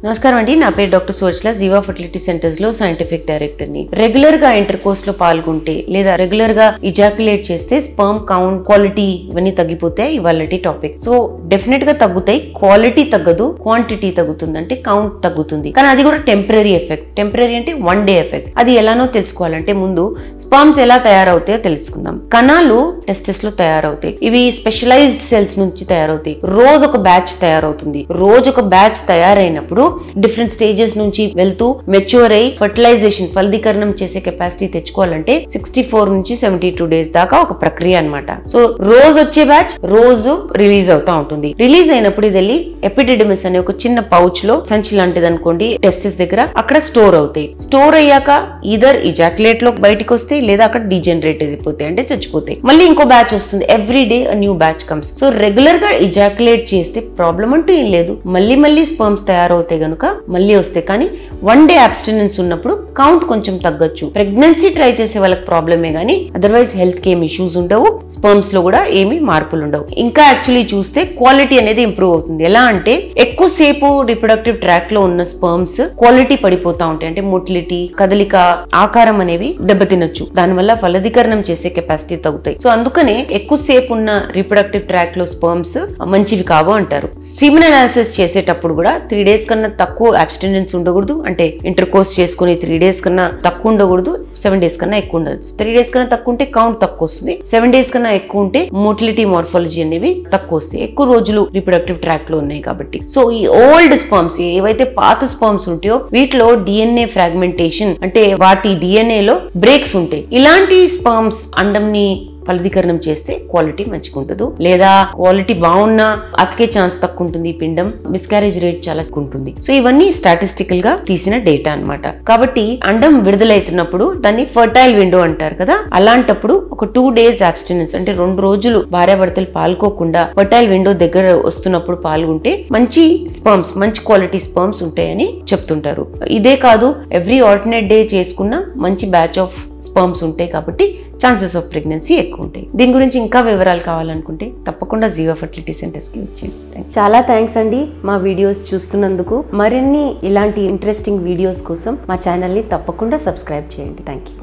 నమస్కారం అండి, నా పేరు డాక్టర్ సువర్చల, జీవా ఫర్టిలిటీ సెంటర్స్ లో సైంటిఫిక్ డైరెక్టర్ ని. రెగ్యులర్ గా ఇంటర్ కోర్స్ లో పాల్గొంటే లేదా రెగ్యులర్ గా ఇజాక్యులేట్ చేస్తే స్పర్మ్ కౌంట్, క్వాలిటీ ఇవన్నీ తగ్గిపోతాయి. ఇవాళటి టాపిక్. సో డెఫినెట్ గా తగ్గుతాయి, క్వాలిటీ తగ్గదు, క్వాంటిటీ తగ్గుతుంది, అంటే కౌంట్ తగ్గుతుంది. కానీ అది కూడా టెంపరీ ఎఫెక్ట్. టెంపరీ అంటే 1 day ఎఫెక్ట్. అది ఎలానో తెలుసుకోవాలంటే ముందు స్పర్మ్స్ ఎలా తయారవుతాయో తెలుసుకుందాం. కణాలు టెస్టిస్ లో తయారవుతాయి. ఇవి స్పెషలైజ్డ్ సెల్స్ నుంచి తయారవుతాయి. రోజు ఒక బ్యాచ్ తయారవుతుంది. రోజు ఒక బ్యాచ్ తయారైనప్పుడు డిఫరెంట్ స్టేజెస్ నుంచి వెళ్తూ మెచ్యూర్ అయి ఫర్టిలైజేషన్, ఫలదీకరణం చేసే కెపాసిటీ తెచ్చుకోవాలంటే 64 నుంచి 72 days దాకా ఒక ప్రక్రియ అన్నమాట. సో రోజు వచ్చే బ్యాచ్ రోజు రిలీజ్ అవుతా ఉంటుంది. రిలీజ్ అయినప్పుడు ఇది వెళ్ళి ఎపిడిడిమిస్ అనే ఒక చిన్న పౌచ్ లో, సంచి లాంటిది అనుకోండి, టెస్టిస్ దగ్గర అక్కడ స్టోర్ అవుతాయి. స్టోర్ అయ్యాక ఈదర్ ఇజాక్యులేట్ లో బయటకు వస్తాయి లేదా అక్కడ డీజనరేట్ అయిపోతాయి, అంటే చచ్చిపోతాయి. మళ్ళీ ఇంకో బ్యాచ్ వస్తుంది. Every day new batch comes. So regular గా ఇజాక్యులేట్ చేస్తే ప్రాబ్లం అంటూ ఏం లేదు. మళ్ళీ స్పర్మ్స్ తయారవుతాయి గనుక మళ్ళీ వస్తాయి. కానీ 1 day అబ్స్టినెన్స్ ఉన్నప్పుడు కౌంట్ కొంచెం తగ్గొచ్చు. ప్రెగ్నెన్సీ ట్రై చేసే వాళ్ళకి ప్రాబ్లమే గానీ అదర్వైజ్ హెల్త్ కి ఏమి ఇష్యూస్ ఉండవు. స్పర్మ్స్ లో కూడా ఏమి మార్పులు ఉండవు. ఇంకా యాక్చువల్లీ చూస్తే క్వాలిటీ అనేది ఇంప్రూవ్ అవుతుంది. ఎలా అంటే ఎక్కువసేపు రిప్రొడక్టివ్ ట్రాక్ లో ఉన్న స్పర్మ్స్ క్వాలిటీ పడిపోతా ఉంటాయి. అంటే మొటిలిటీ, కదలిక, ఆకారం అనేవి దెబ్బతినొచ్చు. దానివల్ల ఫలదీకరణం చేసే కెపాసిటీ తగ్గుతాయి. సో అందుకనే ఎక్కువసేపు ఉన్న రిప్రొడక్టివ్ ట్రాక్ లో స్పర్మ్స్ మంచివి కావు అంటారు. స్టీమన్ అనాలిసిస్ చేసేటప్పుడు కూడా 3 days కన్నా తక్కువ అబ్స్టినెన్స్ ఉండకూడదు. అంటే ఇంటర్ కోర్స్ చేసుకుని 3 days కన్నా తక్కువ ఉండకూడదు, 7 days కన్నా ఎక్కువ ఉండదు. 3 days కన్నా తక్కువ ఉంటే కౌంట్ తక్కువ వస్తుంది. 7 days కన్నా ఎక్కువ ఉంటే మోటిలిటీ, మార్ఫాలజీ అనేవి తక్కువ వస్తాయి. ఎక్కువ రోజులు రిప్రొడక్టివ్ ట్రాక్ లో ఉన్నాయి కాబట్టి. సో ఈ ఓల్డ్ స్పర్మ్స్, ఏవైతే పాత స్పర్మ్స్ ఉంటాయో వీటిలో డిఎన్ఏ ఫ్రాగ్మెంటేషన్, అంటే వాటి డిఎన్ఏ లో బ్రేక్స్ ఉంటాయి. ఇలాంటి స్పర్మ్స్ అండంని ఫలదీకరణం చేస్తే క్వాలిటీ మంచిగా ఉంటుంది. లేదా క్వాలిటీ బాగున్నా అతికే ఛాన్స్ తక్కువ ఉంటుంది. పిండం మిస్క్యారేజ్ రేట్ చాలా ఎక్కువ ఉంటుంది. సో ఇవన్నీ స్టాటిస్టికల్ గా తీసిన డేటా అన్నమాట. కాబట్టి అండం విడుదలవుతున్నప్పుడు దాన్ని ఫర్టైల్ విండో అంటారు కదా. అలాంటప్పుడు ఒక 2 days అబ్స్టినెన్స్, అంటే 2 రోజులు భార్యాభర్తలు పాల్గొకుండా ఫర్టైల్ విండో దగ్గర వస్తున్నప్పుడు పాల్గొంటే మంచి స్పర్మ్స్, మంచి క్వాలిటీ స్పర్మ్స్ ఉంటాయని చెప్తుంటారు. ఇదే కాదు, ఎవ్రీ ఆల్టర్నేట్ డే చేసుకున్న మంచి బ్యాచ్ ఆఫ్ స్పర్మ్స్ ఉంటాయి. కాబట్టి ఛాన్సెస్ ఆఫ్ ప్రెగ్నెన్సీ ఎక్కువ ఉంటాయి. దీని గురించి ఇంకా వివరాలు కావాలనుకుంటే తప్పకుండా జీవా ఫర్టిలిటీ సెంటర్స్ కి వచ్చేయండి. చాలా థ్యాంక్స్ అండి మా వీడియోస్ చూస్తున్నందుకు. మరిన్ని ఇలాంటి ఇంట్రెస్టింగ్ వీడియోస్ కోసం మా ఛానల్ ని తప్పకుండా సబ్స్క్రైబ్ చేయండి. Thank you.